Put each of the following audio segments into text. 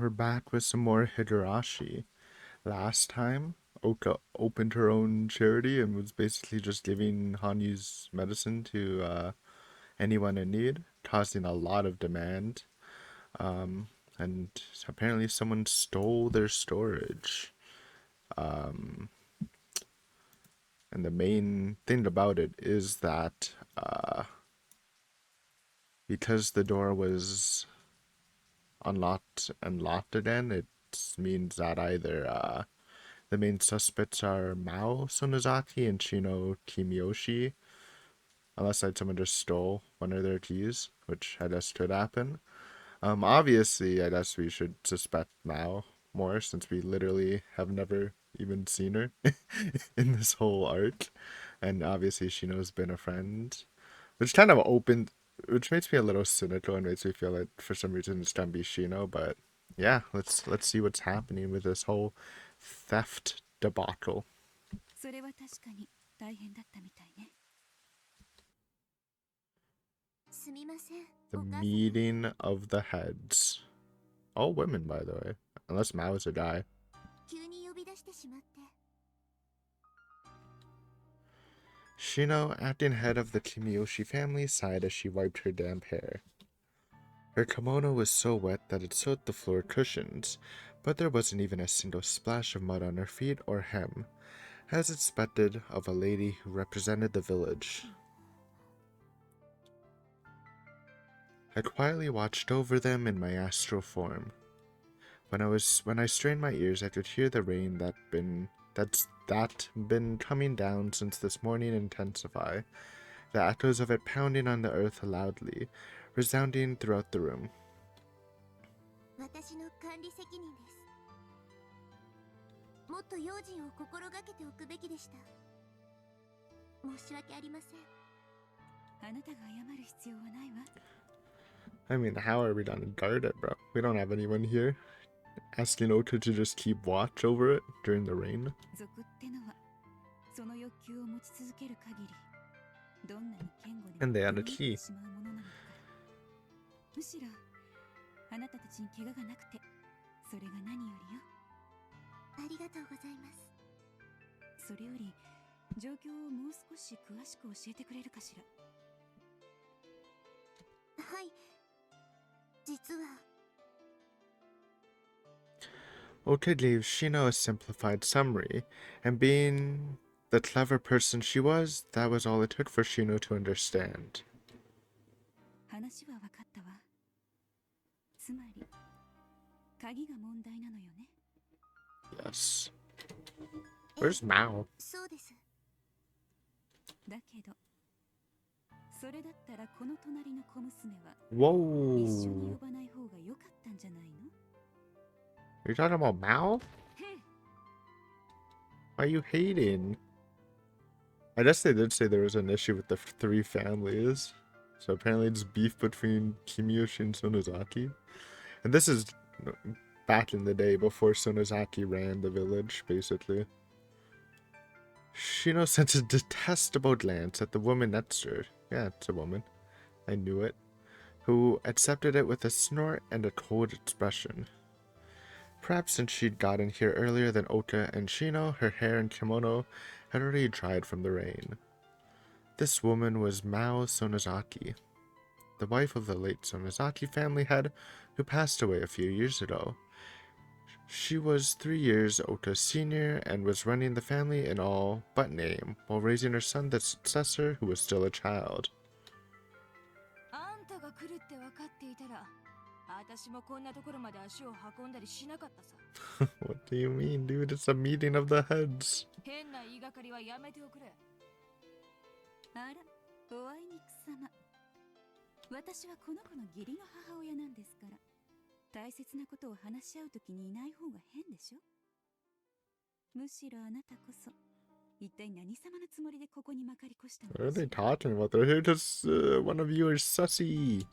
we're back with some more Higurashi. Last time, Oka opened her own charity and was basically just giving Hanyu's medicine to anyone in need, causing a lot of demand. Um, and apparently someone stole their storage. Um, and the main thing about it is that because the door was unlocked and locked again, it means that either the main suspects are Mao Sonozaki and Shino Kimiyoshi, unless like someone just stole one of their keys, which I guess could happen. Obviously, I guess we should suspect Mao more since we literally have never even seen her in this whole arc, and obviously Shino's been a friend, which kind of opened, which makes me a little cynical and makes me feel like for some reason it's gonna be Shino, but yeah, let's see what's happening with this whole theft debacle. The meeting of the heads. All women, by the way. Unless Mao is a guy. Shino, acting head of the Kimiyoshi family, sighed as she wiped her damp hair. Her kimono was so wet that it soaked the floor cushions, but there wasn't even a single splash of mud on her feet or hem, as expected of a lady who represented the village. I quietly watched over them in my astral form. When I strained my ears, I could hear the rain that's been coming down since this morning intensify, the echoes of it pounding on the earth loudly, resounding throughout the room. I mean, how are we gonna guard it, bro? We don't have anyone here. Asking Oka to just keep watch over it during the rain. And they had a key. Oka gave Shino a simplified summary, and being the clever person she was, that was all it took for Shino to understand. Yes. Where's Mao? Whoa. You're talking about Mao? Why are you hating? I guess they did say there was an issue with the three families. So apparently it's beef between Kimiyoshi and Sonozaki. And this is back in the day before Sonozaki ran the village, basically. Shino sent a detestable glance at the woman next to her. Yeah, it's a woman. I knew it. Who accepted it with a snort and a cold expression. Perhaps since she'd gotten here earlier than Oka and Shino, her hair and kimono had already dried from the rain. This woman was Mao Sonozaki, the wife of the late Sonozaki family head who passed away a few years ago. She was 3 years Oka's senior and was running the family in all but name, while raising her son, the successor, who was still a child. What do you mean, dude? It's a meeting of the heads. What are they talking about? They're here because one of you is sussy.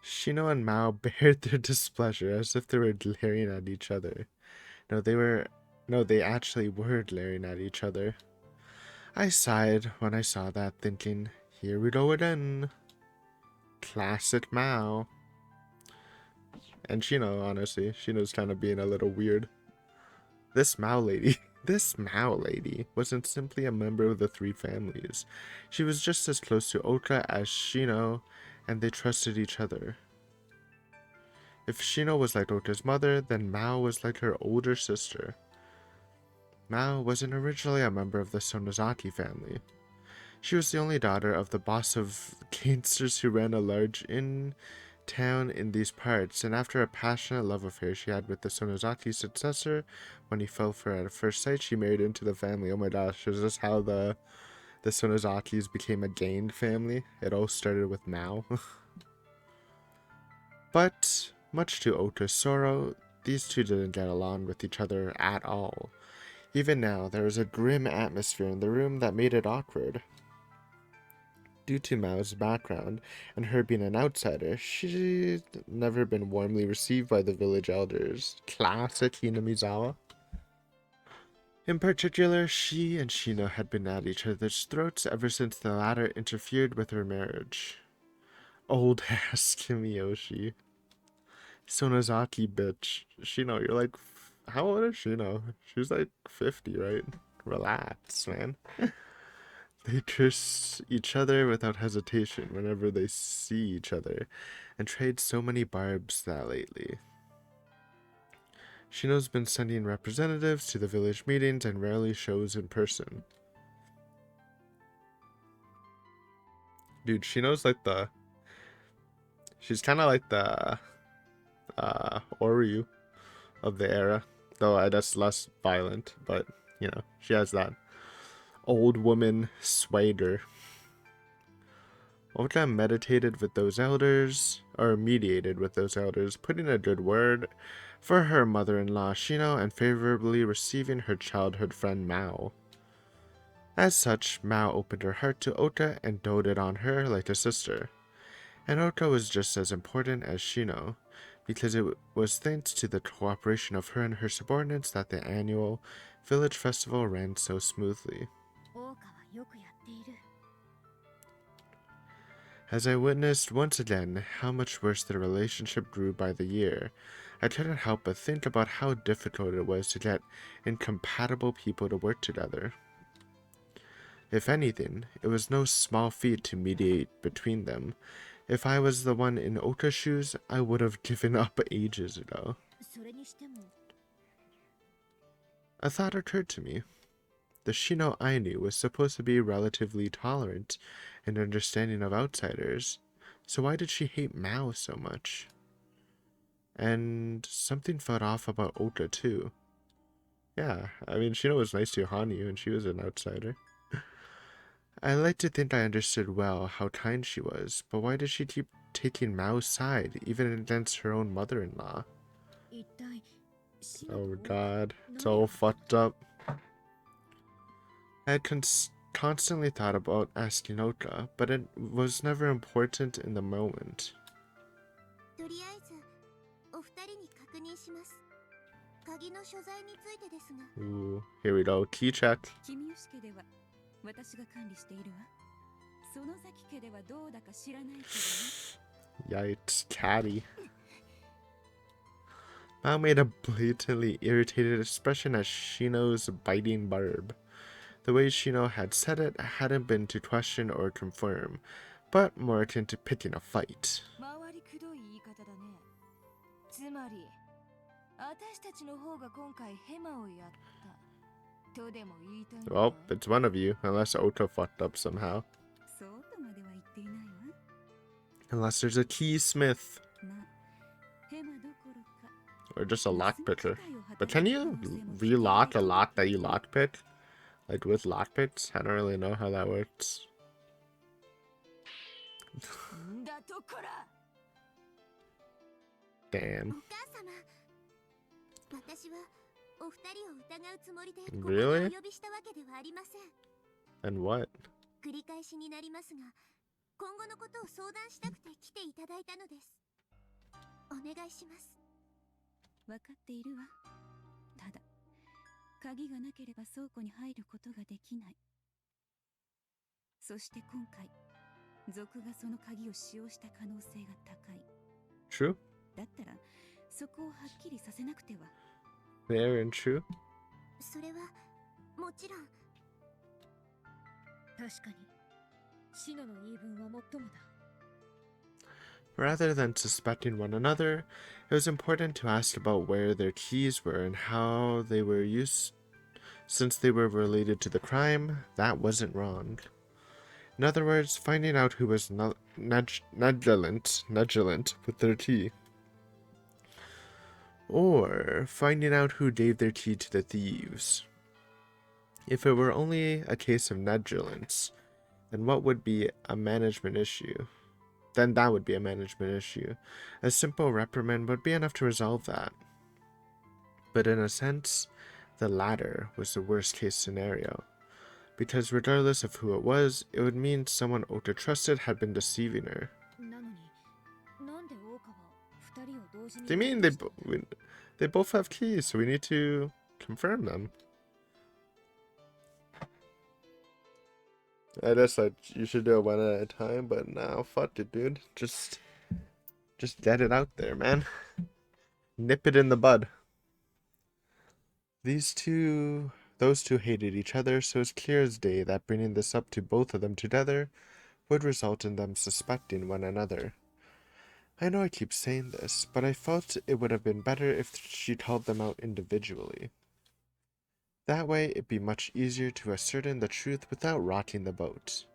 Shino and Mao bared their displeasure as if they were glaring at each other. They actually were glaring at each other. I sighed when I saw that, thinking, here we go again. Classic Mao. And Shino, honestly, Shino's kind of being a little weird. This Mao lady, this Mao lady wasn't simply a member of the three families. She was just as close to Ota as Shino, and they trusted each other. If Shino was like Ota's mother, then Mao was like her older sister. Mao wasn't originally a member of the Sonozaki family. She was the only daughter of the boss of gangsters who ran a large inn town in these parts, and after a passionate love affair she had with the Sonozaki successor, when he fell for her at first sight, she married into the family. Oh my gosh, is this how the Sonozakis became a gang family? It all started with Mao. But, much to Ota's sorrow, these two didn't get along with each other at all. Even now, there was a grim atmosphere in the room that made it awkward. Due to Mao's background and her being an outsider, she'd never been warmly received by the village elders. Classic Hinamizawa. In particular, she and Shino had been at each other's throats ever since the latter interfered with her marriage. Old ass Kimiyoshi. Sonozaki bitch. Shino, you're like, how old is Shino? She's like 50, right? Relax, man. They curse each other without hesitation whenever they see each other, and trade so many barbs that lately. Shino's been sending representatives to the village meetings and rarely shows in person. Dude, Shino's like the... She's kind of like the Oryu of the era, though that's less violent, but, you know, she has that old woman swagger. Ota meditated with those elders, or mediated with those elders, putting a good word for her mother-in-law Shino and favorably receiving her childhood friend Mao. As such, Mao opened her heart to Ota and doted on her like a sister. And Ota was just as important as Shino, because it was thanks to the cooperation of her and her subordinates that the annual village festival ran so smoothly. As I witnessed once again how much worse the relationship grew by the year, I couldn't help but think about how difficult it was to get incompatible people to work together. If anything, it was no small feat to mediate between them. If I was the one in Oka's shoes, I would have given up ages ago. A thought occurred to me. The Shino I knew was supposed to be relatively tolerant and understanding of outsiders, so why did she hate Mao so much? And something felt off about Ota too. Yeah, I mean, Shino was nice to Hanyu and she was an outsider. I like to think I understood well how kind she was, but why did she keep taking Mao's side, even against her own mother-in-law? Oh god, it's all fucked up. I had constantly thought about asking Ota, but it was never important in the moment. Ooh, here we go, key check. Yikes, catty. Mao made a blatantly irritated expression at Shino's biting barb. The way Shino had said it hadn't been to question or confirm, but more akin to picking a fight. Well, it's one of you, unless Ota fucked up somehow. Unless there's a keysmith. Or just a lockpicker. But can you relock a lock that you lockpick? Like with lockpicks? I don't really know how that works. Damn. Really? And what? 族がその鍵を使用した可能性が高い。 True. だったらそこをはっきりさせなくては。 Fair and true. それはもちろん。確かにシノの言い分はもっともだ。 Rather than suspecting one another, it was important to ask about where their keys were and how they were used. Since they were related to the crime, that wasn't wrong. In other words, finding out who was negligent with their key. Or finding out who gave their key to the thieves. If it were only a case of negligence, then what would be a management issue? Then that would be a management issue. A simple reprimand would be enough to resolve that. But in a sense, the latter was the worst case scenario. Because regardless of who it was, it would mean someone Ota trusted had been deceiving her. なのになんでオオカは二人を同時に They mean they both have keys, so we need to confirm them. I guess you should do it one at a time, but now fuck it, dude. Just get it out there, man. Nip it in the bud. Those two hated each other, so it's clear as day that bringing this up to both of them together would result in them suspecting one another. I know I keep saying this, but I felt it would have been better if she called them out individually. That way, it'd be much easier to ascertain the truth without rocking the boat.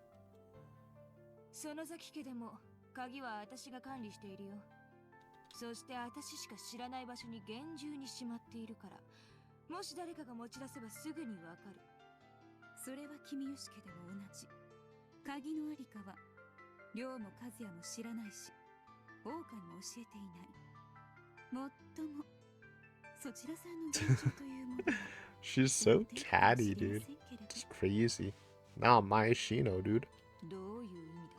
その崎家でも鍵は私が管理しているよ。そして私しか知らない場所に厳重にしまっているから、もし誰かが持ち出せばすぐにわかる。それは君吉家でも同じ。鍵のありかは亮も和也も知らないし、大岡にも教えていない。もっともそちらさんの現状というものは She's so catty, dude. It's crazy. Not my Shino, dude. どういう意味だ。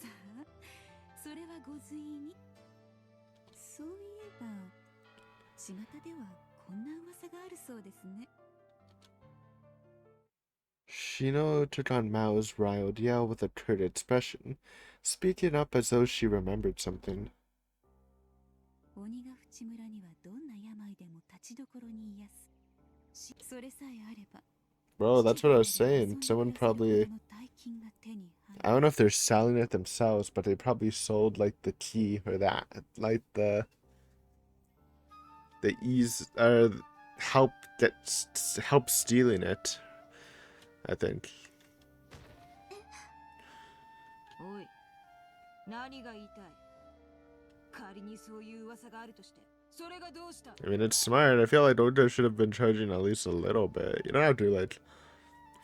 さあ、それはご随意に。そういえば巷ではこんな噂があるそうですね。 Shino took on Mao's riled yell with a curt expression, speaking up as though she remembered something. 鬼ヶ淵村にはどんな病でも立ちどころに癒す。それさえあれば。 Bro, that's what I was saying. Someone probably... I don't know if they're selling it themselves, but they probably sold, like, the key or that. Like, the ease... help stealing it. I think. おい、何が言いたい。仮にそういう噂があるとして、それがどうした。 I mean, it's smart. I feel like Oda should have been charging at least a little bit. You don't have to, like,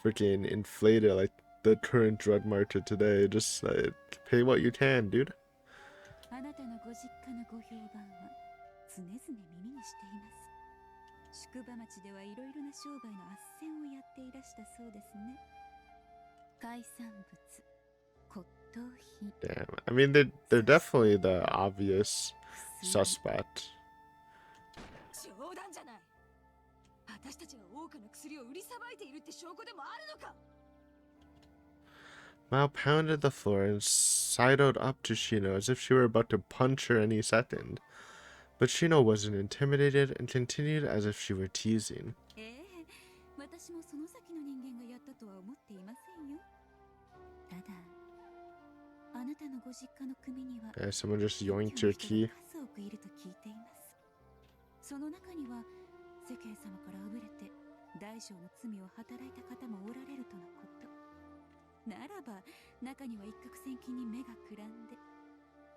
freaking inflate it like the current drug market today. Just, like, pay what you can, dude. あなたのご実家のご評判は常々耳にしています。宿場町ではいろいろな商売の斡旋をやっていらしたそうですね。海産物、骨董品。 Damn. I mean, they're definitely the obvious suspect. 冗談じゃない。私たちが多くの薬を売りさばいているって証拠でもあるのか。 Mao pounded the floor and sidled up to Shino as if she were about to punch her any second. But Shino wasn't intimidated and continued as if she were teasing. 私もその先の人間がやったとは思っていませんよ。ただ、あなたのご実家の組には Someone just yoinked your key. 数多くいると聞いています。その中には世間様からあぶれて大小の罪を働いた方もおられるとのこと。ならば中には一攫千金に目がくらんで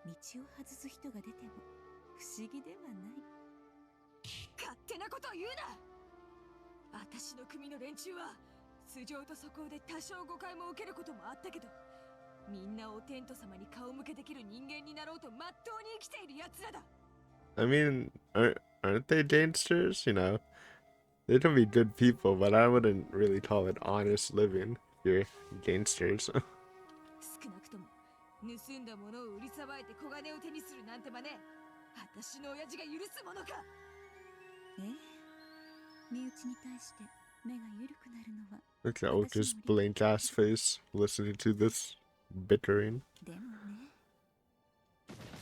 道を外す人が出ても不思議ではない。勝手なことを言うな。私の組の連中は素性と素行で多少誤解も受けることもあったけど、みんなお天道様に顔向けできる人間になろうとまっとうに生きている奴らだ。 I mean, aren't they gangsters? You know, they can be good people, but I wouldn't really call it honest living. You're gangsters. 少なくとも盗んだものを売りさばいて小金を手にするなんて真似、私の親父が許すものか。身内に対して目が緩くなるのは。 Look at Oka's blank ass face listening to this bittering. でもね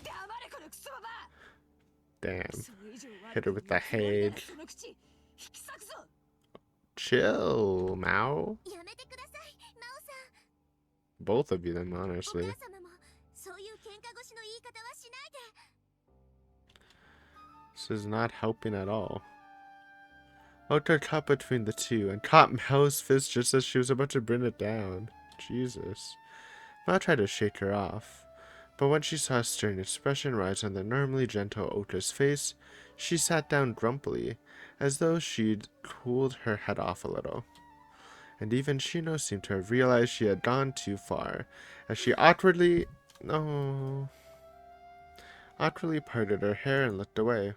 黙れこのクソババア Damn. それ以上 Hit her 悪 with く the 言うつもりなら hate. その口引き裂くぞ Chill, Mao. やめてください、マオさん。 Both of you, then, お honestly. 母様もそういう喧嘩腰の言い方はしないで。 This is not helping at all. Ota caught between the two and caught Mao's fist just as she was about to bring it down. Jesus. Mao tried to shake her off, but when she saw a stern expression rise on the normally gentle Ota's face, she sat down grumpily, as though she'd cooled her head off a little. And even Shino seemed to have realized she had gone too far, as she awkwardly parted her hair and looked away.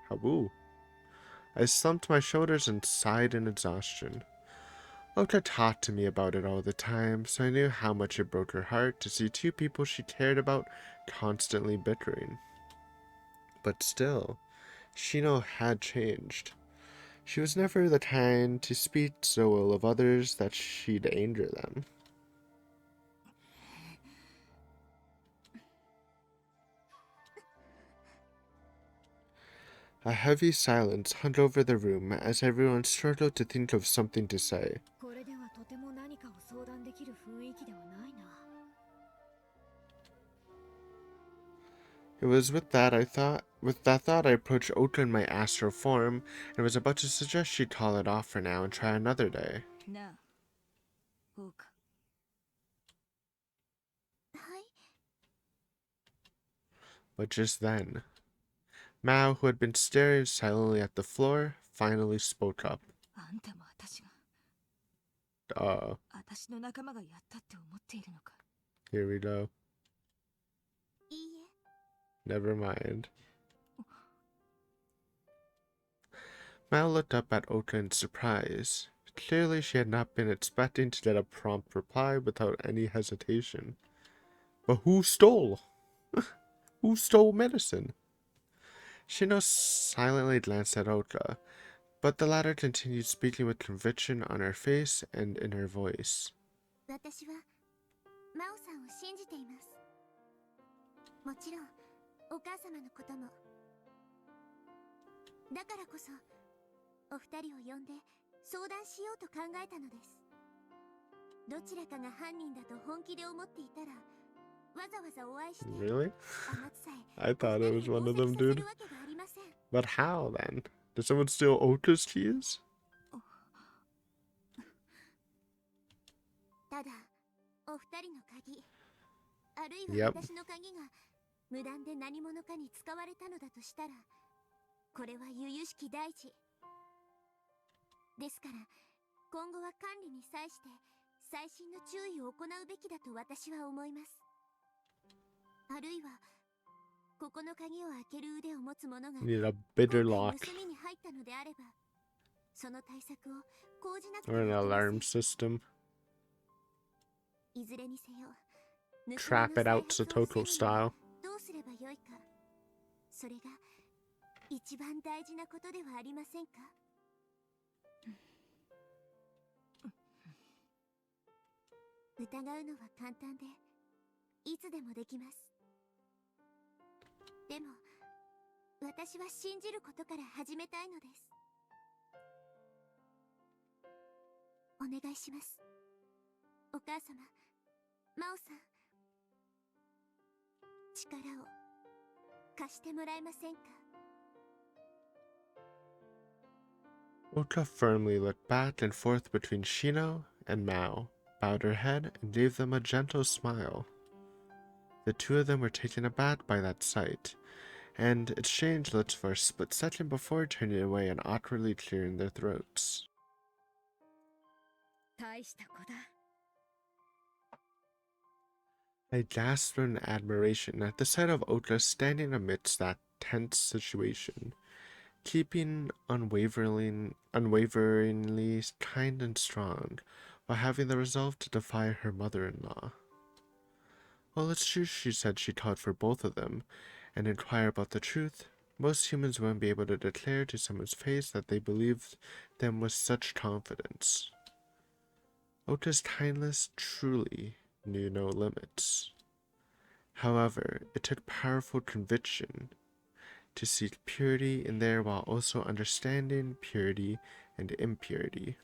Haboo. I slumped my shoulders and sighed in exhaustion. Ota talked to me about it all the time, so I knew how much it broke her heart to see two people she cared about constantly bickering. But still, Shino had changed. She was never the kind to speak so ill of others that she'd anger them. A heavy silence hung over the room as everyone struggled to think of something to say. これではとても何かを相談できる雰囲気ではないな。 It was with that thought I approached Ota in my astral form and was about to suggest she call it off for now and try another day. なあ王かはい。 But just then, Mao, who had been staring silently at the floor, finally spoke up. あんたも私が 私の仲間がやったって思っているのか Here we go. いいえ。 Never mind. Mao looked up at Ota in surprise. Clearly she had not been expecting to get a prompt reply without any hesitation. But who stole? Who stole medicine? Shino silently glanced at Ota, but the latter continued speaking with conviction on her face and in her voice. 私はマオさんを信じています。もちろんお母様のことも。だからこそお二人を呼んで相談しようと考えたのです。どちらかが犯人だと本気で思っていたらわざわざお会いして Really? 甘つさえ I thought it was one of them, dude. させるわけがありません。 But how then? Did someone steal Ota's keys? ただお二人の鍵あるいは Yep. 私の鍵が無断で何者かに使われたのだとしたらこれは由々しき大事ですから今後は管理に際して細心の注意を行うべきだと私は思います。あるいはここの鍵を開ける腕を持つ者が You need a bitter 今 lock 回盗みに入ったのであればその対策を講じなくて or an はいけません。 alarm system. いずれにせよ Trap it out to Toto style. どうすればよいかそれが一番大事なことではありませんか。疑うのは簡単でいつでもできます。でも私は信じることから始めたいのです。お願いします。お母様、マオさん、力を貸してもらえませんか。 Ota firmly looked back and forth between Shino and Mao, bowed her head, and gave them a gentle smile. The two of them were taken aback by that sight, and exchanged looks for a split second before turning away and awkwardly clearing their throats. 大した子だ。 I gasped in admiration at the sight of Ota standing amidst that tense situation, keeping unwaveringly kind and strong, while having the resolve to defy her mother-in-law. Well, it's true she said she called for both of them, and inquire about the truth. Most humans wouldn't be able to declare to someone's face that they believed them with such confidence. Ota's kindness truly knew no limits. However, it took powerful conviction to seek purity in there while also understanding purity and impurity.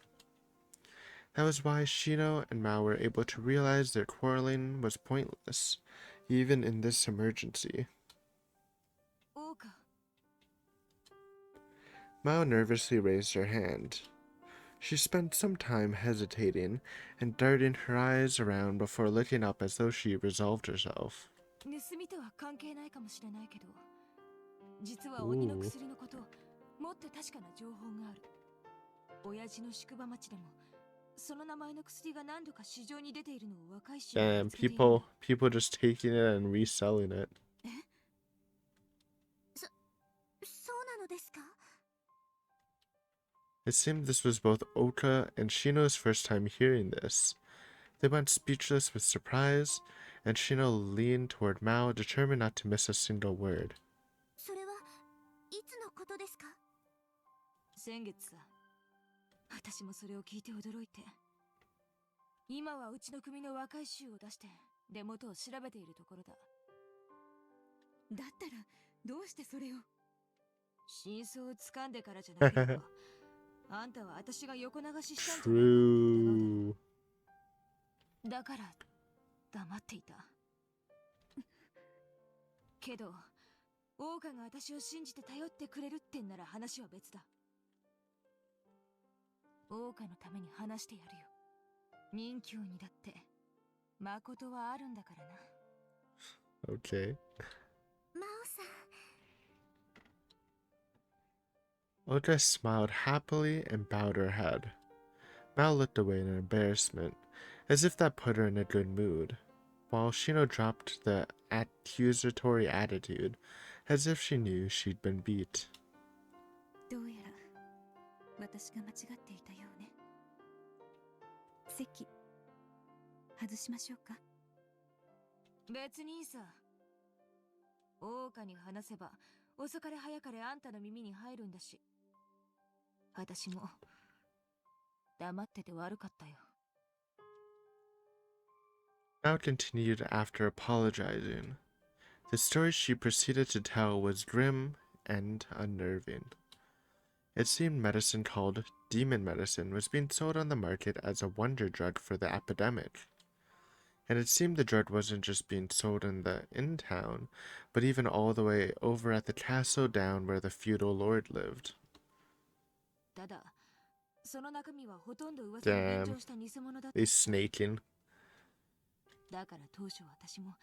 That was why Shino and Mao were able to realize their quarreling was pointless, even in this emergency. 王か Mao nervously raised her hand. She spent some time hesitating and darting her eyes around before looking up as though she resolved herself. 盗みとは関係ないかもしれないけど、実は鬼の Ooh. 薬のこと、もっと確かな情報がある。親父の宿場町でも、その名前の薬が何度か市場に出ているのを若い衆が Damn, 見つけているんだ。people just taking it and reselling it. そうなのですか？ It seemed this was both Oka and Shino's first time hearing this. They went speechless with surprise, and Shino leaned toward Mao, determined not to miss a single word. それはいつのことですか？先月さ、私もそれを聞いて驚いて。今はうちの組の若い衆を出して出元を調べているところだ。だったらどうしてそれを？真相を掴んでからじゃなければ、あんたは私が横流ししたんじゃないかって疑うだろ True. う。だから黙っていた。けど、王家が私を信じて頼ってくれるってんなら話は別だ。王家のために話してやるよ。任侠にだって誠はあるんだからな。Okay. 真央さん。 Oka smiled happily and bowed her head. Mao looked away in embarrassment, as if that put her in a good mood, while Shino dropped the accusatory attitude, as if she knew she'd been beat. どうやら私が間違っていたようね。席外しましょうか。別にいいさ。王家に話せば遅かれ早かれあんたの耳に入るんだし。私も黙ってて悪かったよ。Mao continued after apologizing. The story she proceeded to tell was grim and unnerving. It seemed medicine called demon medicine was being sold on the market as a wonder drug for the epidemic. And it seemed the drug wasn't just being sold in town, but even all the way over at the castle down where the feudal lord lived. ただ、その中身はほとんど噂に便乗した偽物だった。They snaking. だから当初私も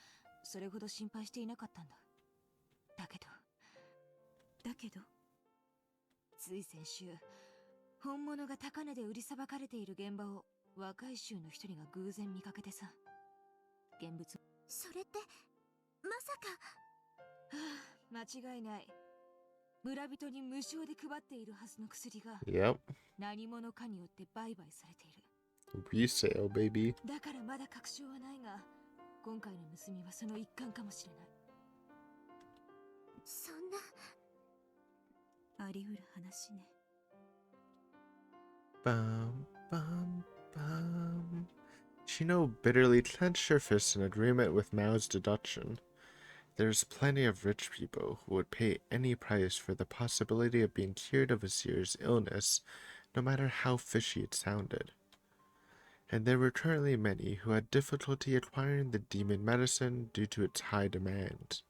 それほど心配していなかったんだ。だけどつい先週、本物が高値で売りさばかれている現場を若い衆の一人が偶然見かけてさ。現物。それってまさか。間違いない。村人に無償で配っているはずの薬が Yep. 何者かによって売買されている。 Resale, baby. だからまだ確証はないが、今回の盗みはその一環かもしれない。そんな。あり得る話ね。Bum, bum, bum. Shino bitterly clenched her fists in agreement with Mao's deduction. There's plenty of rich people who would pay any price for the possibility of being cured of a serious illness, no matter how fishy it sounded. And there were currently many who had difficulty acquiring the demon medicine due to its high demand.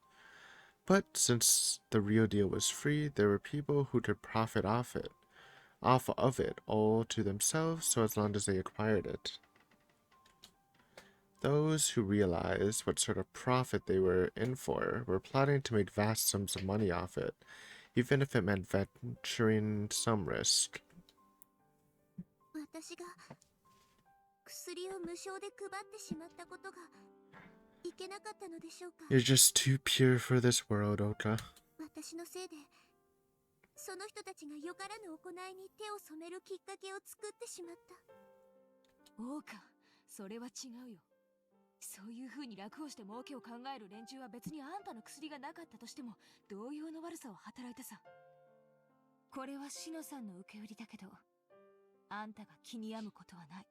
But since the real deal was free, there were people who could profit off of it all to themselves, so as long as they acquired it. Those who realized what sort of profit they were in for were plotting to make vast sums of money off it, even if it meant venturing some risk. 私が薬を無償で配ってしまったことがいけなかったのでしょうか。 You're just too pure for this world, Oka. 私のせいでその人たちがよからぬ行いに手を染めるきっかけを作ってしまった。王か、それは違うよ。そういう風に楽をして儲けを考える連中は別にあんたの薬がなかったとしても同様の悪さを働いたさ。これはシノさんの受け売りだけど、あんたが気に病むことはない。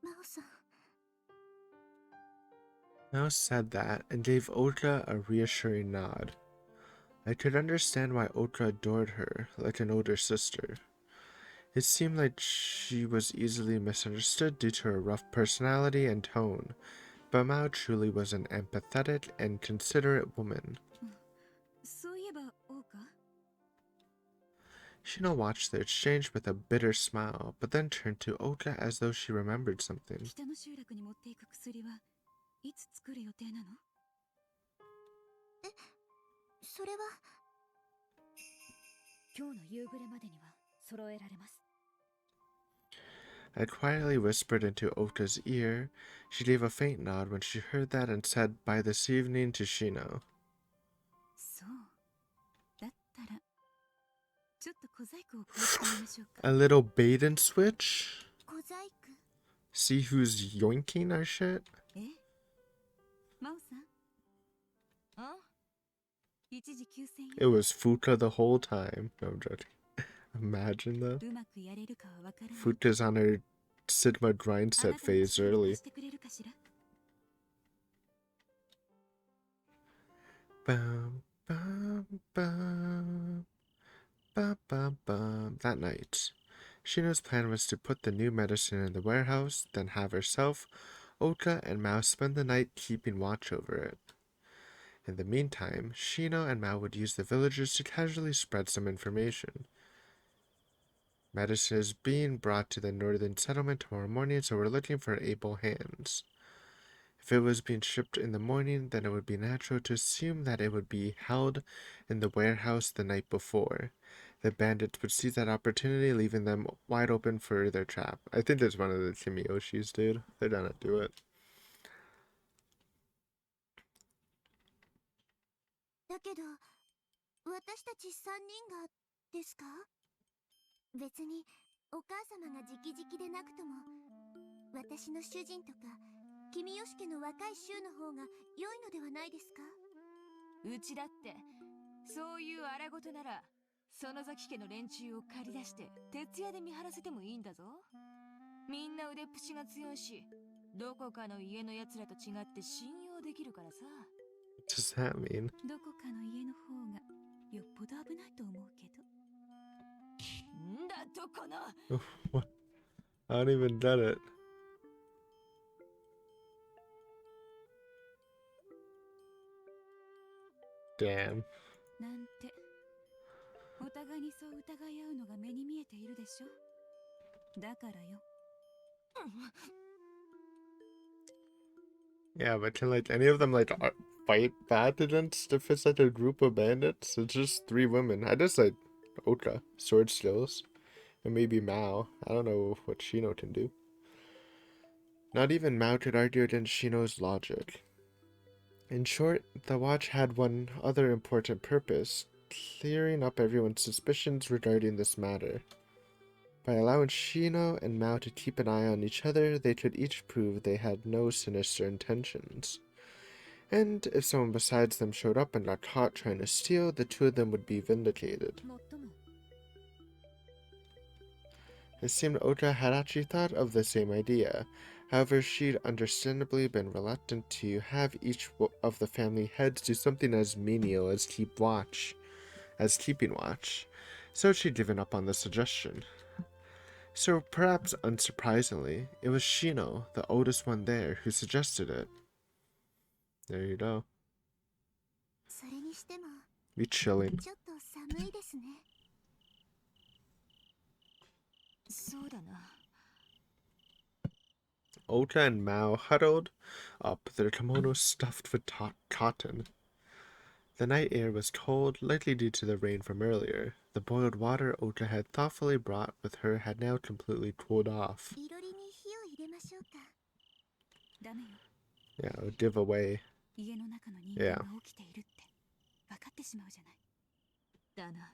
真央さん、Mao said that and gave Ota a reassuring nod. I could understand why Ota adored her like an older sister. It seemed like she was easily misunderstood due to her rough personality and tone, but Mao truly was an empathetic and considerate woman. そういえば王か Shino watched the exchange with a bitter smile, but then turned to Ota as though she remembered something. 北の集落に持っていく薬はいつ作る予定なのそれは今日の夕暮れまでには揃えられます。 I quietly whispered into Ota's ear. She gave a faint nod when she heard that and said by this evening to Shino. そうだったらちょっと小細工を加えてみましょうか A little bait and switch? 小細工 See who's yoinking our shit? え真央さんあ一時9000 It 円 was Futa the whole time. No, I'm joking. Imagine though. うまくやれるかはわからない Futa's on her Sigma grind あな set たの phase 力を early. 貸してくれるかしら Bum, bum, bum. Bum, bum, bum. That night, Shino's plan was to put the new medicine in the warehouse, then have herself, Ota, and Mao spend the night keeping watch over it. In the meantime, Shino and Mao would use the villagers to casually spread some information. Medicine is being brought to the northern settlement tomorrow morning, so we're looking for able hands. If it was being shipped in the morning, then it would be natural to assume that it would be held in the warehouse the night before. The bandits would seize that opportunity, leaving them wide open for their trap. I think that's one of the Timiyoshis, dude. They're gonna do it. だけど私たち3人がですか別にお母様が直々でなくとも私の主人とか君吉家の若い衆の方が良いのではないですかうちだってそういう荒事なら園崎家の連中を借り出して徹夜で見張らせてもいいんだぞ。みんな腕っぷしが強いしどこかの家のやつらと違って信用できるからさ。 What does that mean? どこかの家の方がよっぽど危ないと思うけどんだとこの What? I don't even get it. Damn. なんてお互いにそう疑い合うのが目に見えているでしょだからよ Yeah, but can like any of them like fight back against if it's like a group of bandits? It's just 3 women. I just like Ota, sword skills, and maybe Mao. I don't know what Shino can do. Not even Mao could argue against Shino's logic. In short, the watch had one other important purpose, clearing up everyone's suspicions regarding this matter. By allowing Shino and Mao to keep an eye on each other, they could each prove they had no sinister intentions. And if someone besides them showed up and got caught trying to steal, the 2 of them would be vindicated. もっとも It seemed Ota had actually thought of the same idea. However, she'd understandably been reluctant to have each of the family heads do something as menial as keeping watch, so she'd given up on the suggestion. So perhaps unsurprisingly, it was Shino, the oldest one there, who suggested it. There you go. それにしても Be chilling. ちょっと寒いですねそうだな。 Ota and Mao huddled up, their kimonos stuffed with cotton. The night air was cold, likely due to the rain from earlier. The boiled water Ota had thoughtfully brought with her had now completely cooled off. いろりに火を入れましょうかダメよ Yeah, it would give away. 家の中の人間が起きているって分かってしまうじゃないだな。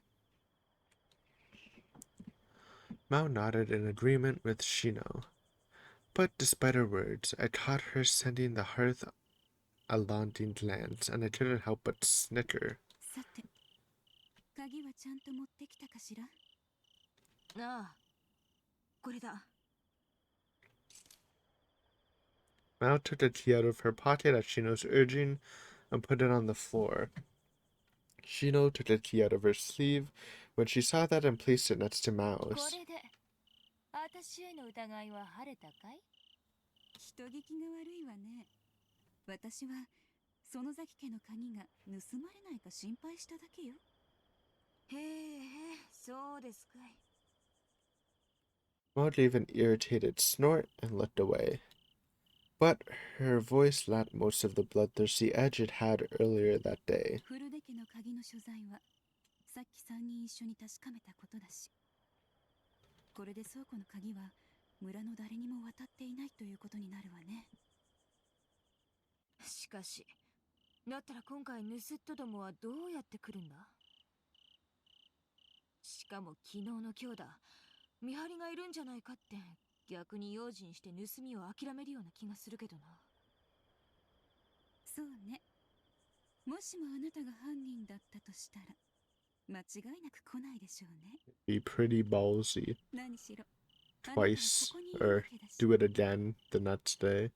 Mao nodded in agreement with Shino. But despite her words, I caught her sending the hearth a longing glance, and I couldn't help but snicker. さて鍵はちゃんと持ってきたかしらああ、これだ。Mao took the key out of her pocket at Shino's urging and put it on the floor. Shino took the key out of her sleeve when she saw that and placed it next to こ Mao's. れで私への疑いは晴れたかい？人聞きが悪いわね。私は園崎家の鍵が盗まれないか心配しただけよ。へえ、そうですかい。Mao gave an irritated snort and looked away. But her voice lacked most of the bloodthirsty edge it had earlier that day. 古出家の鍵の所在はさっき3人一緒に確かめたことだし、これで倉庫の鍵は村の誰にも渡っていないということになるわね。しかし、だったら今回盗人どもはどうやって来るんだ？しかも昨日の今日だ。見張りがいるんじゃないかって逆に用心して盗みを諦めるような気がするけどな。そうね。もしもあなたが犯人だったとしたら間違いなく来ないでしょうね。 Be pretty ballsy. 何しろ Twice, or do it again the next day.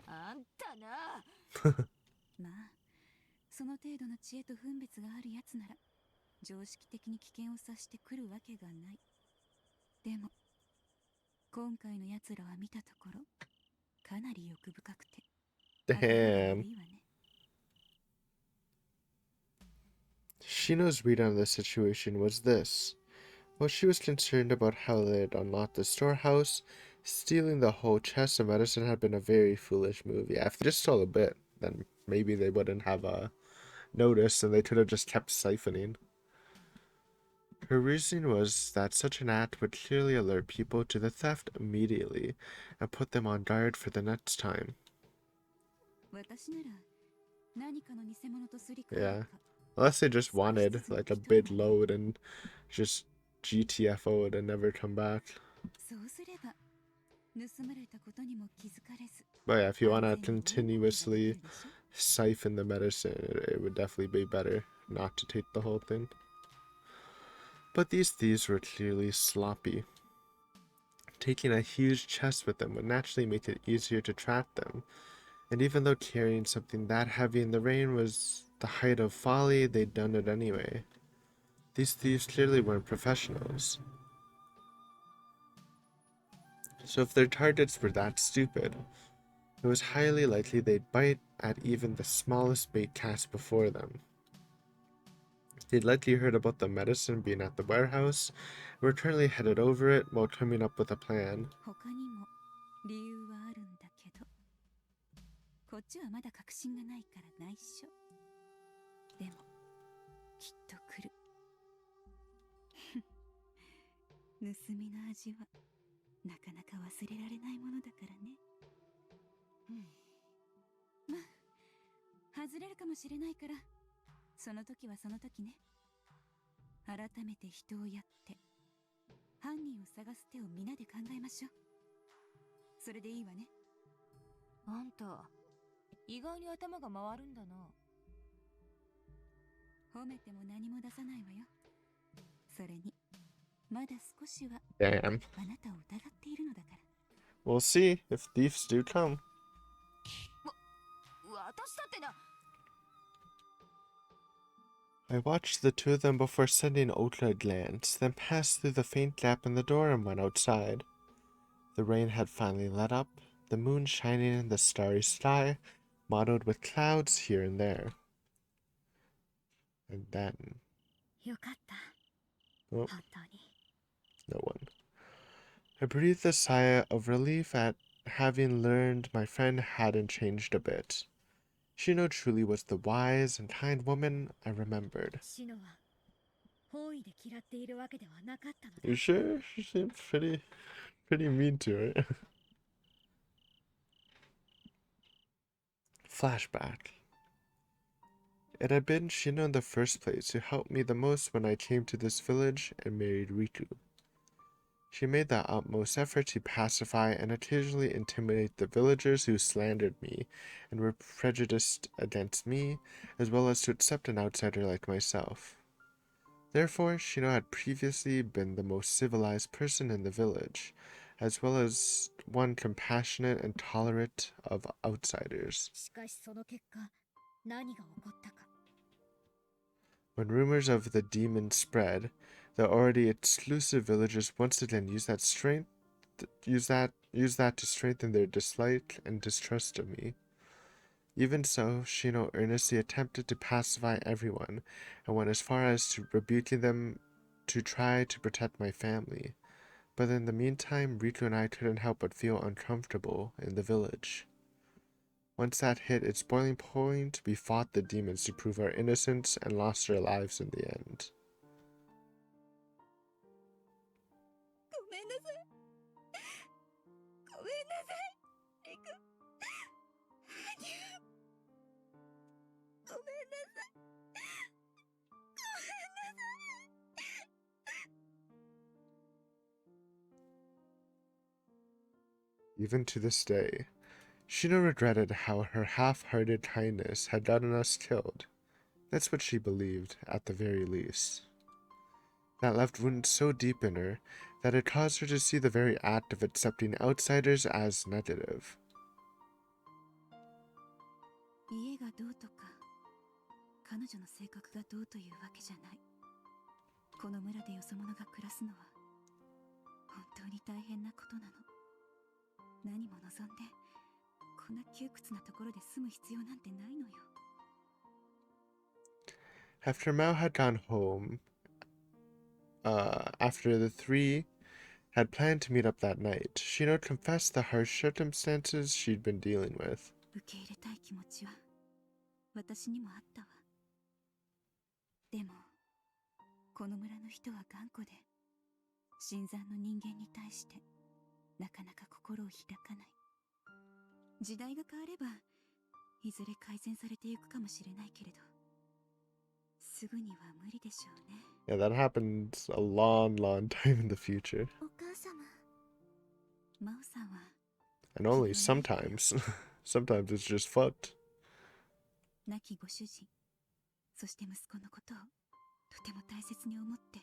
あんたな。まあその程度の知恵と分別があるやつなら常識的に危険を察してくるわけがない。でも今回のやつらは見たところかなり欲深くて Damn. Shino's read on the situation was this. While she was concerned about how they had unlocked the storehouse, stealing the whole chest of medicine had been a very foolish move. Yeah, if they just stole a bit, then maybe they wouldn't have noticed and they could have just kept siphoning. Her reasoning was that such an act would clearly alert people to the theft immediately and put them on guard for the next time. Yeah. Unless they just wanted like a big load and just GTFO'd and never come back. But yeah, if you want to continuously siphon the medicine, it would definitely be better not to take the whole thing. But these thieves were clearly sloppy. Taking a huge chest with them would naturally make it easier to track them. And even though carrying something that heavy in the rain was the height of folly, they'd done it anyway. These thieves clearly weren't professionals. So if their targets were that stupid, it was highly likely they'd bite at even the smallest bait cast before them. They'd likely heard about the medicine being at the warehouse, and were currently headed over it while coming up with a plan. こっちはまだ確信がないから内緒。でもきっと来る。盗みの味はなかなか忘れられないものだからね。まあ外れるかもしれないから、その時はその時ね。改めて人をやって犯人を探す手を皆で考えましょう。それでいいわね。あんた意外に頭が回るんだな。褒めても何も出さないわよ。それにまだ少しは Damn. あなたを疑っているのだから。 We'll see if thieves do come. 私だってな。I watched the two of them before sending Oka a glance, then passed through the faint gap in the door and went outside. The rain had finally let up, the moon shining in the starry sky, mottled with clouds here and there. And then... よかった。 Oh, 本当に。 no one. I breathed a sigh of relief at having learned my friend hadn't changed a bit. Shino truly was the wise and kind woman I remembered. シノは方位で嫌っているわけではなかったのだ。 You sure? She seemed pretty mean to her. Flashback. It had been Shino in the first place who helped me the most when I came to this village and married Riku. She made the utmost effort to pacify and occasionally intimidate the villagers who slandered me and were prejudiced against me, as well as to accept an outsider like myself. Therefore, Shino had previously been the most civilized person in the village, as well as one compassionate and tolerant of outsiders. しかしその結果何が起こったか。 When rumors of the demon spread, the already exclusive villagers once again used that to strengthen their dislike and distrust of me. Even so, Shino earnestly attempted to pacify everyone, and went as far as to rebuking them to try to protect my family. But in the meantime, Riku and I couldn't help but feel uncomfortable in the village. Once that hit its boiling point, we fought the demons to prove our innocence and lost our lives in the end. ごめんなさい。ごめんなさい。リク。ニュー。ごめんなさい。ごめんなさい。Even to this day, Shino regretted how her half-hearted kindness had gotten us killed. That's what she believed, at the very least. That left wounds so deep in her that it caused her to see the very act of accepting outsiders as negative. 家がどうとか、彼女の性格がどうというわけじゃない。この村でよそ者が暮らすのは本当に大変なことなの。何も望んでこんな窮屈なところで住む必要なんてないのよ。 After Mao had gone home, after the three had planned to meet up that night, Shino confessed the harsh circumstances she'd been dealing with. 受け入れたい気持ちは私にもあったわ。でもこの村の人は頑固で、新参の人間に対してなかなか心を開かない。時代が変わればいずれ改善されていくかもしれないけれど、すぐには無理でしょうね。 Yeah, that happens a long, long time in the future. お母様。マオさんは And only sometimes. Sometimes it's just fucked. 亡きご主人、そして息子のことをとても大切に思って、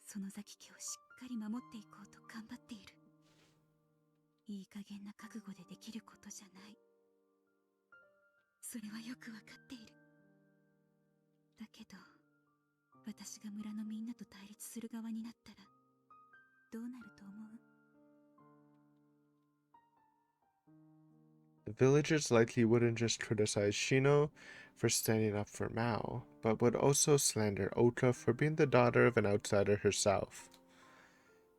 その崎家をしっかり守っていこうと頑張っている。いい加減な覚悟でできることじゃない。それはよくわかっている。だけど私が村のみんなと対立する側になったらどうなると思う？ The villagers likely wouldn't just criticize Shino for standing up for Mao, but would also slander Oka for being the daughter of an outsider herself.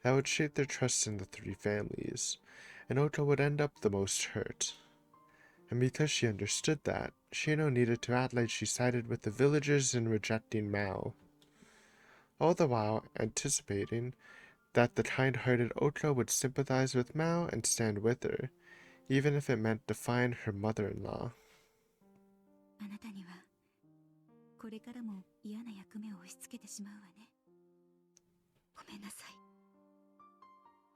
That would shake their trust in the three families, and Oka would end up the most hurt. And because she understood that, Shino needed to act like she sided with the villagers in rejecting Mao, all the while anticipating that the kind-hearted Oka would sympathize with Mao and stand with her, even if it meant defying her mother-in-law. あなたにはこれからも嫌な役目を押し付けてしまうわね。ごめんなさ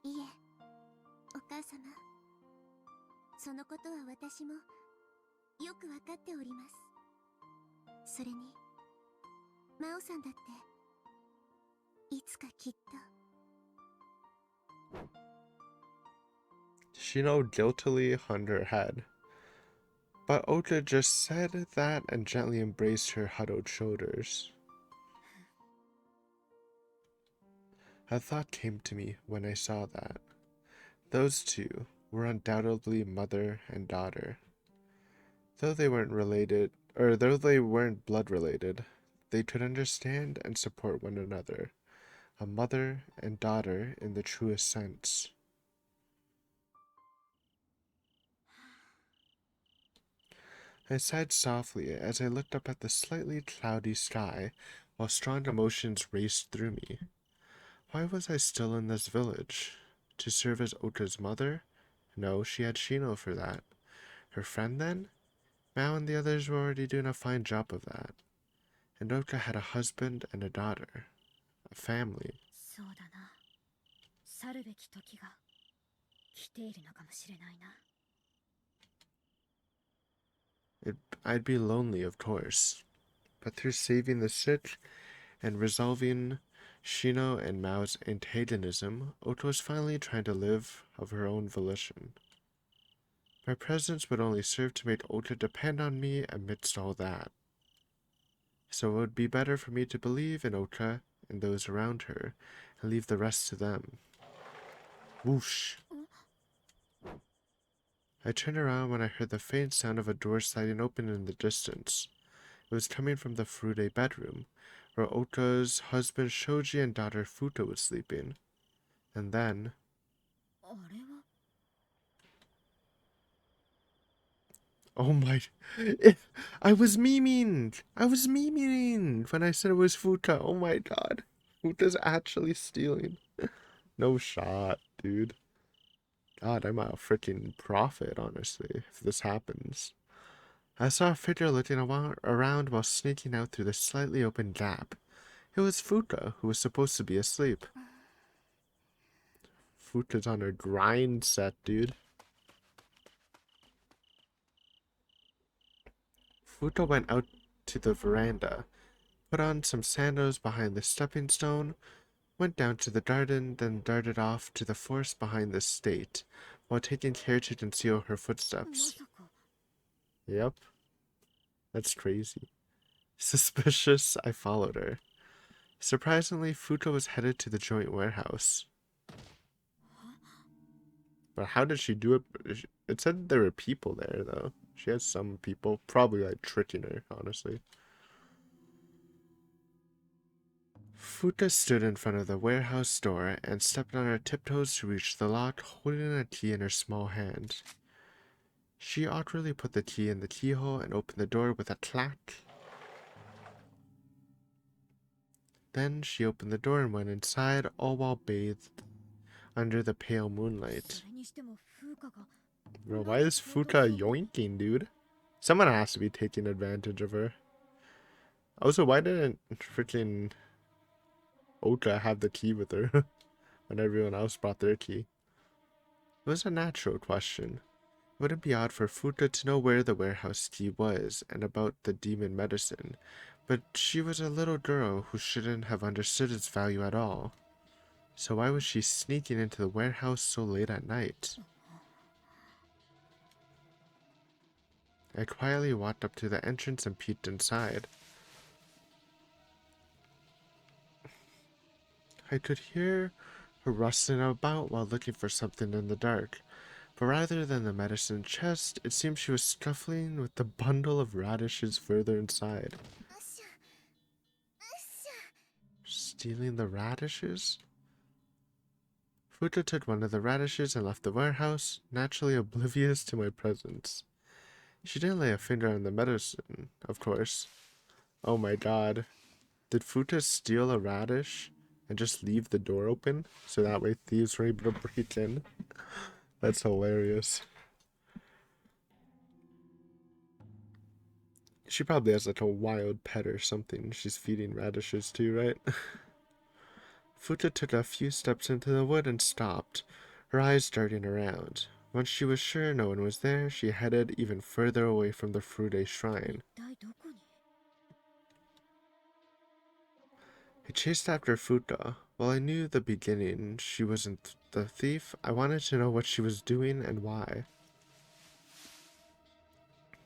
い。いえ、お母様。そのことは私もよくわかっております。それに、マオさんだっていつかきっと。 Shino guiltily hung her head, but Oka just said that and gently embraced her huddled shoulders. A thought came to me when I saw that. Those two were undoubtedly mother and daughter. Though they weren't blood related, they could understand and support one another, a mother and daughter in the truest sense. I sighed softly as I looked up at the slightly cloudy sky while strong emotions raced through me. Why was I still in this village? To serve as Oka's mother? No, she had Shino for that. Her friend then? Mao and the others were already doing a fine job of that. And Oka had a husband and a daughter. A family. そうだな。去るべき時が来ているのかもしれないな。 I'd be lonely, of course. But through saving the sick and resolving Shino and Mao's antagonism, Ota was finally trying to live of her own volition. My presence would only serve to make Ota depend on me amidst all that. So it would be better for me to believe in Ota and those around her, and leave the rest to them. Whoosh! I turned around when I heard the faint sound of a door sliding open in the distance. It was coming from the Furude bedroom, where Ota's husband Shoji and daughter Futa was sleeping. And then... あれは Oh my... I was memeing! When I said it was Futa. Oh my god. Futa's actually stealing. No shot, dude. God, I'm a freaking prophet, honestly, if this happens. I saw a figure looking around while sneaking out through the slightly open gap. It was Futa, who was supposed to be asleep. Futa's on her grind set, dude. Futa went out to the veranda, put on some sandals behind the stepping stone, went down to the garden, then darted off to the forest behind the state, while taking care to conceal her ま footsteps. さか Yep, that's crazy. Suspicious, I followed her. Surprisingly, Futa was headed to the joint warehouse. But how did she do it? It said there were people there, though. She had some people, probably like tricking her, honestly. Futa stood in front of the warehouse door and stepped on her tiptoes to reach the lock, holding a key in her small hand. She awkwardly put the key in the keyhole and opened the door with a clack. Then she opened the door and went inside, all while bathed under the pale そ moonlight. れにしても風花が Bro, why is Futa yoinking, dude? Someone has to be taking advantage of her. Also, why didn't freaking Ota have the key with her when everyone else brought their key? It was a natural question. Would it be odd for Futa to know where the warehouse key was and about the demon medicine? But she was a little girl who shouldn't have understood its value at all. So why was she sneaking into the warehouse so late at night? I quietly walked up to the entrance and peeked inside. I could hear her rustling about while looking for something in the dark, but rather than the medicine chest, it seemed she was scuffling with the bundle of radishes further inside. Stealing the radishes? Futa took one of the radishes and left the warehouse, naturally oblivious to my presence. She didn't lay a finger on the medicine, of course. Oh my god. Did Futa steal a radish and just leave the door open so that way thieves were able to break in? That's hilarious. She probably has like a wild pet or something she's feeding radishes to, right? Futa took a few steps into the wood and stopped, her eyes darting around. Once she was sure no one was there, she headed even further away from the Furude shrine. 一体どこに I chased after Futa. While I knew the beginning she wasn't the thief, I wanted to know what she was doing and why.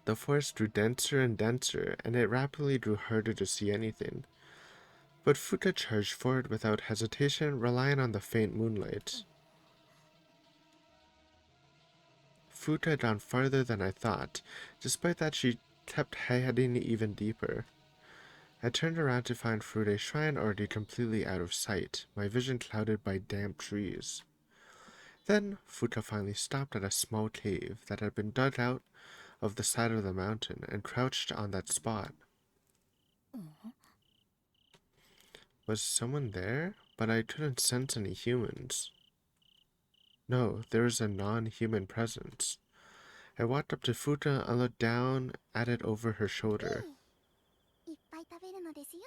The forest grew denser and denser, and it rapidly grew harder to see anything. But Futa charged forward without hesitation, relying on the faint moonlight. Futa had gone farther than I thought. Despite that, she kept heading even deeper. I turned around to find Furude's shrine already completely out of sight, my vision clouded by damp trees. Then Futa finally stopped at a small cave that had been dug out of the side of the mountain and crouched on that spot. Was someone there? But I couldn't sense any humans. No, there was a non-human presence. I walked up to Futa and looked down at it over her shoulder. いっぱい食べるのですよ。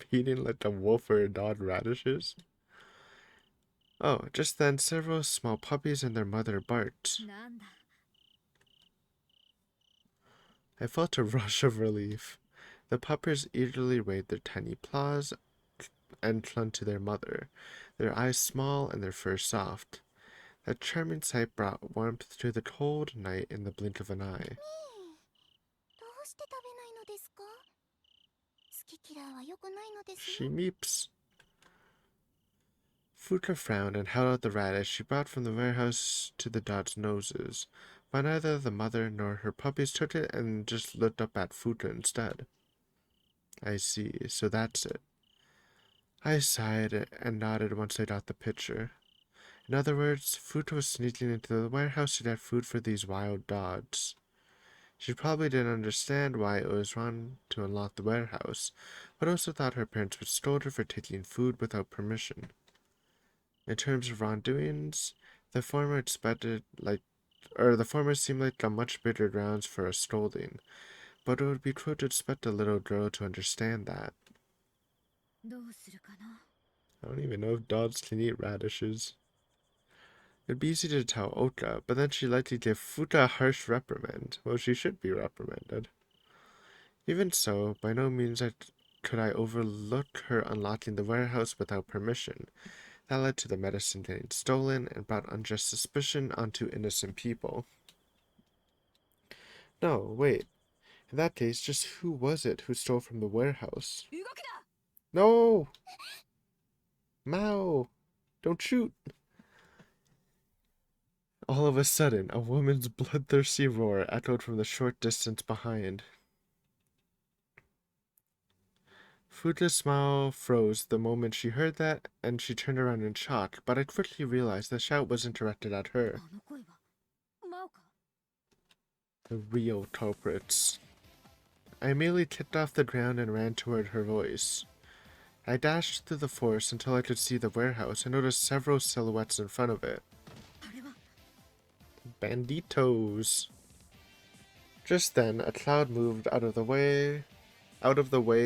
Feeding like a wolf or a dog radishes? Oh, just then several small puppies and their mother barked. なんだ I felt a rush of relief. The puppers eagerly waved their tiny paws and clung to their mother, their eyes small and their fur soft. That charming sight brought warmth to the cold night in the blink of an eye. どうして食べないのですか？好き嫌いは良くないのですよ。 She meeps. Fuka frowned and held out the radish she brought from the warehouse to the dogs' noses, but neither the mother nor her puppies took it and just looked up at Fuka instead. I see, so that's it. I sighed and nodded once I got the picture. In other words, Fuka was sneaking into the warehouse to get food for these wild dogs. She probably didn't understand why it was wrong to unlock the warehouse, but also thought her parents would scold her for taking food without permission. In terms of wrongdoings, the former the former seemed like a much bigger grounds for a scolding, but it would be cruel to expect a little girl to understand that. どうするかな。 I don't even know if dogs can eat radishes. It'd be easy to tell Oka, but then she'd likely give Fuka a harsh reprimand. Well, she should be reprimanded. Even so, by no means could I overlook her unlocking the warehouse without permission. That led to the medicine getting stolen and brought unjust suspicion onto innocent people. No, wait. In that case, just who was it who stole from the warehouse? 動くな。 No! Mao! Don't shoot! All of a sudden, a woman's bloodthirsty roar echoed from the short distance behind. Fuka's smile froze the moment she heard that, and she turned around in shock, but I quickly realized the shout wasn't directed at her. あの声はマオか。 The real culprits. I immediately kicked off the ground and ran toward her voice. I dashed through the forest until I could see the warehouse and noticed several silhouettes in front of it. あれは Banditos. Just then, a cloud moved out of the way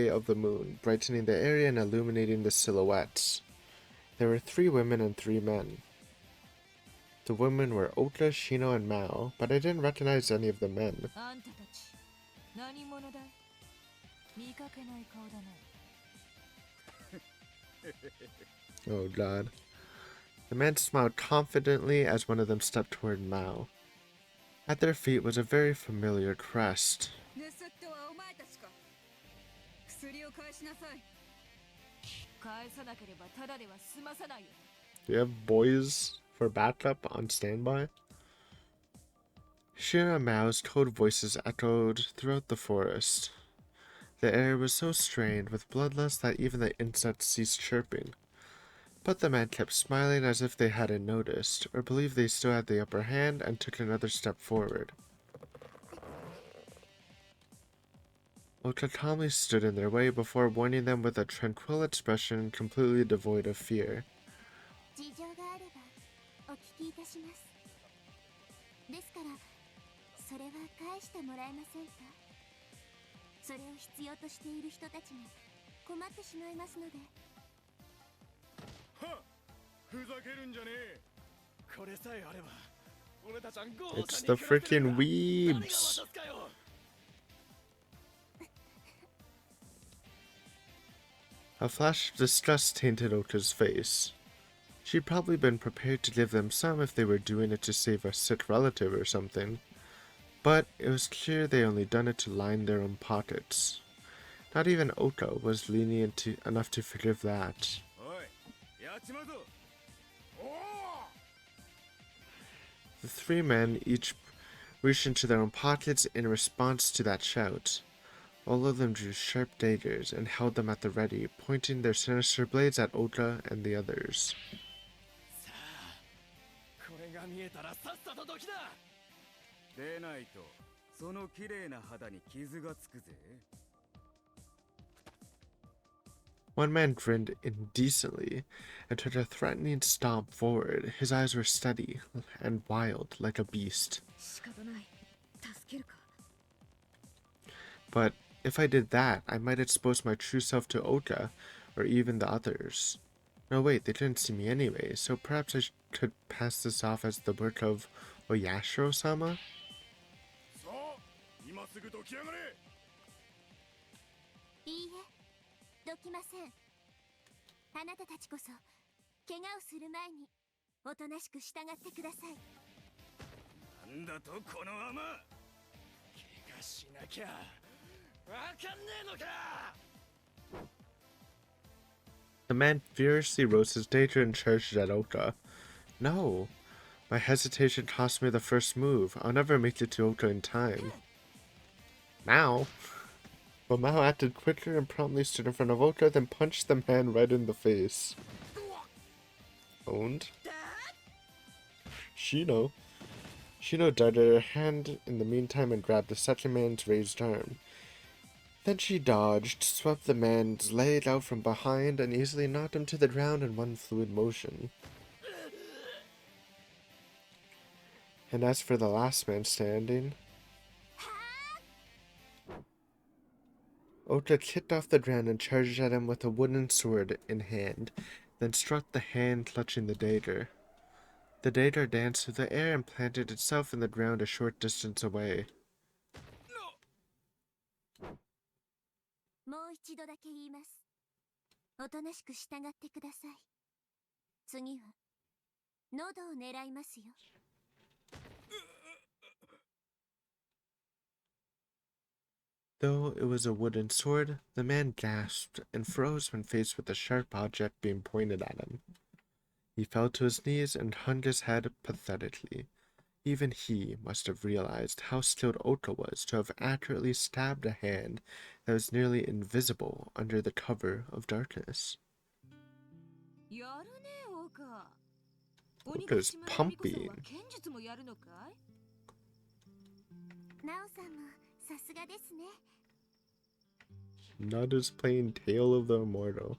of the moon, brightening the area and illuminating the silhouettes. There were 3 women and 3 men. The women were Oka, Shino, and Mao, but I didn't recognize any of the men. あんたたち何者だい？見かけない顔だな。 Oh god. The men smiled confidently as one of them stepped toward Mao. At their feet was a very familiar crest. 盗人はお前たちか。薬を返しなさい。返さなければただでは済まさないよ。 Do you have boys for backup on standby? Shino and Mao's cold voices echoed throughout the forest. The air was so strained with bloodlust that even the insects ceased chirping. But the men kept smiling as if they hadn't noticed, or believed they still had the upper hand, and took another step forward. Oka calmly stood in their way before warning them with a tranquil expression completely devoid of fear. 事情があればお聞きいたします。ですからそれは返してもらえませんか？それを必要としている人たちが困ってしまいますので。はっ、ふざけるんじゃねえ。これさえあれば俺たちは豪 It's 華 the に暮らせるん freaking だ。何が weebs! 渡すかよ。 A flash of disgust tainted Oka's face. She'd probably been prepared to give them some if they were doing it to save a sick relative or something. But it was clear they only done it to line their own pockets. Not even Oka was lenient enough to forgive that. おい、やっちまうぞ。おお。 The 3 men each reached into their own pockets in response to that shout. All of them drew sharp daggers and held them at the ready, pointing their sinister blades at Oka and the others. さあ、これが見えたらさっさとどきだ。でないと、その綺麗な肌に傷がつくぜ。 One man grinned indecently and took a threatening stomp forward. His eyes were steady and wild like a beast. 仕方ない。助けるか。 But if I did that, I might expose my true self to Oka, or even the others. No, wait, they didn't see me anyway, so perhaps I could pass this off as the work of Oyashiro-sama? さあ、今すぐどきやがれ。解きません。あなたたちこそ怪我をする前におとなしく従ってください。なんだとこのアマ。怪我しなきゃわかんねえのか。 The man furiously rose his dagger and charged at Oka. No! My hesitation cost me the first move. I'll never make it to Oka in time. Mao? But Mao acted quicker and promptly stood in front of Oka, then punched the man right in the face. Owned? Shino. Shino darted her hand in the meantime and grabbed the second man's raised arm. Then she dodged, swept the man's leg out from behind, and easily knocked him to the ground in one fluid motion. And as for the last man standing, Ota kicked off the ground and charged at him with a wooden sword in hand, then struck the hand clutching the dagger. The dagger danced through the air and planted itself in the ground a short distance away. もう一度だけ言います。おとなしく従ってください。次は喉を狙いますよ。Though it was a wooden sword, the man gasped and froze when faced with a sharp object being pointed at him. He fell to his knees and hung his head pathetically. Even he must have realized how skilled Ota was to have accurately stabbed a hand that was nearly invisible under the cover of darkness. Ota's pumping. ナオさんもさすがですね。 Nada's playing Tale of the Immortal.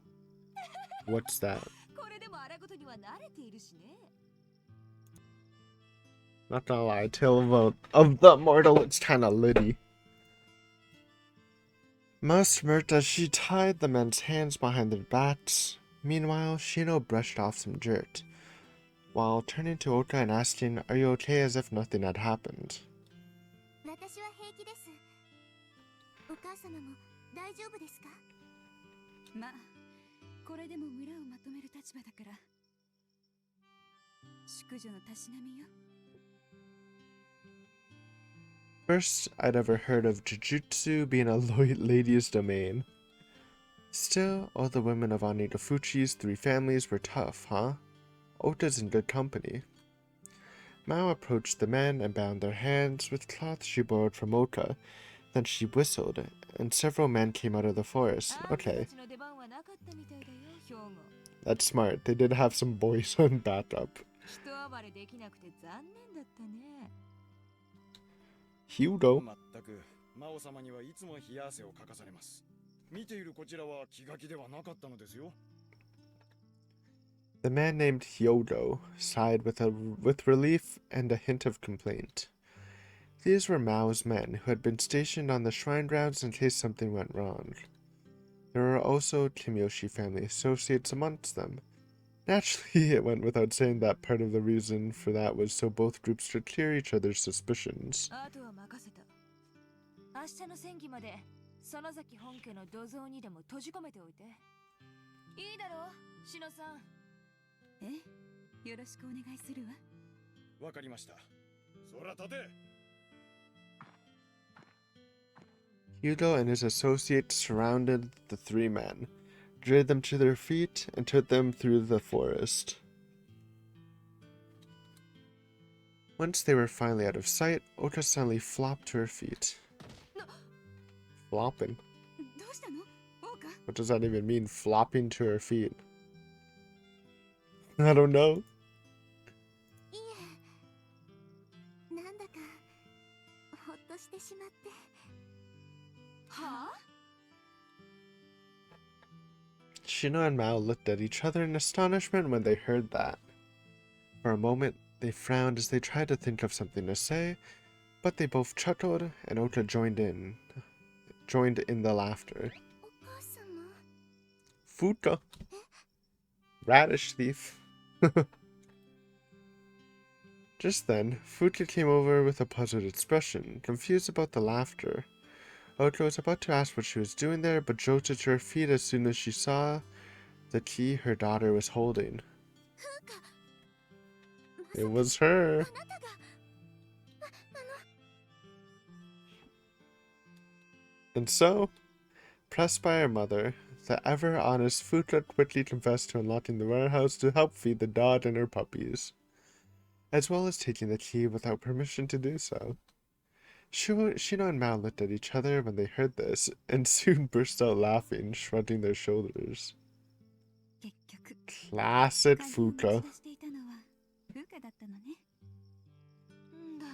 What's that? これでも荒事には慣れているしね。 Not gonna lie, Tale of the Immortal looks kinda litty. Ma smirked as she tied the men's hands behind their backs. Meanwhile, Shino brushed off some dirt, while turning to Oka and asking, "Are you okay?" as if nothing had happened. 私は平気です。お母様も大丈夫ですか？まあ、これでも村をまとめる立場だから。淑女のたしなみよ。 First, I'd ever heard of Jujutsu being a lady's domain. Still, all the women of Onigafuchi's 3 families were tough, huh? Ota's in good company. Mao approached the men and bound their hands with cloth she borrowed from Oka. Then she whistled, and several men came out of the forest. Okay. That's smart. They did have some boys on backup. Hugo. 魔王様にはいつも冷や汗をかかされます。見ているこちらは気が気ではなかったのですよ。 The man named Hyodo sighed with relief and a hint of complaint. These were Mao's men who had been stationed on the shrine grounds in case something went wrong. There were also Kimiyoshi family associates amongst them. Naturally, it went without saying that part of the reason for that was so both groups could clear each other's suspicions. 明日の戦技まで園崎本家の土蔵にでも閉じ込めておいて。いいだろう、篠さん。え、よろしくお願いするわ。わかりました。空立て。 Yudo and his associates surrounded the 3 men, dragged them to their feet, and took them through the forest. Once they were finally out of sight, Ota suddenly flopped to her feet. Flopping? どうしたの？オーカ？ What does that even mean, flopping to her feet? I don't know. いえ、なんだかほっとしてしまって。はあ？ Shino and Mao looked at each other in astonishment when they heard that. For a moment, they frowned as they tried to think of something to say, but they both chuckled, and Ota joined in the laughter. お母様。 Fuka. Radish thief. Just then, Fuka came over with a puzzled expression, confused about the laughter. Oto was about to ask what she was doing there, but jolted to her feet as soon as she saw the key her daughter was holding. It was her. And so, pressed by her mother, the ever-honest Futa quickly confessed to unlocking the warehouse to help feed the dog and her puppies, as well as taking the key without permission to do so. Shino and Mao looked at each other when they heard this, and soon burst out laughing, shrugging their shoulders. 結局 Classic 鍵を持ち Futa. 出していたのはルカだったのね。んだ。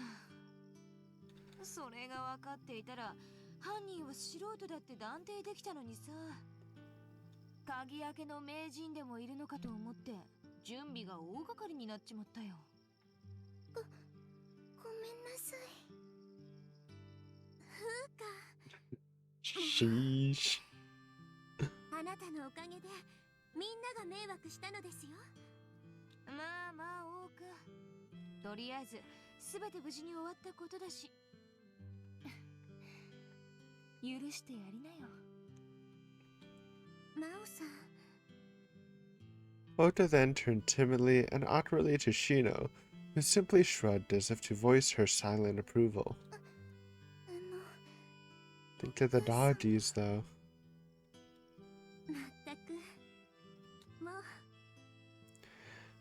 それが分かっていたら犯人は素人だって断定できたのにさ。鍵開けの名人でもいるのかと思って準備が大掛かりになっちまったよ。ごめんなさい。Sheesh. あなたのおかげでみんなが迷惑したのですよ。まあまあ多く。とりあえず全て無事に終わったことだし。許してやりなよ。マオさん。 Ota then turned timidly and awkwardly to Shino, who simply shrugged as if to voice her silent approval. Think of the doggies, though. まったく。もう。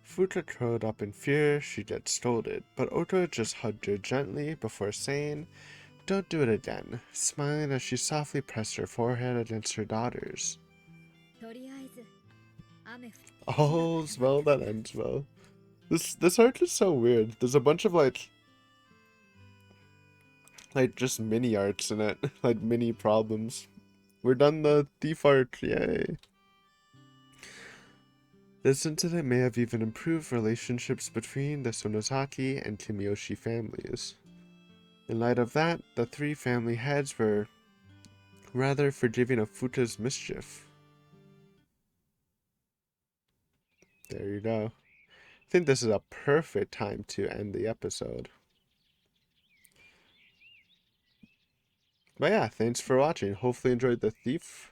Futa curled up in fear she'd get scolded, but Ota just hugged her gently before saying, "Don't do it again," smiling as she softly pressed her forehead against her daughter's. とりあえず雨降って All's well that ends well. This arc is so weird. There's a bunch of like just mini arcs in it, like mini problems. We're done the thief arc, yay! This incident may have even improved relationships between the Sonozaki and Kimiyoshi families. In light of that, the three family heads were rather forgiving of Futa's mischief. There you go. I think this is a perfect time to end the episode. But yeah, thanks for watching. Hopefully you enjoyed the thief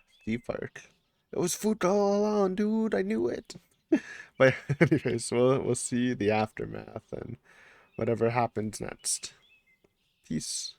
arc. It was Futa all along, dude. I knew it. But anyways, we'll see the aftermath and whatever happens next. Peace.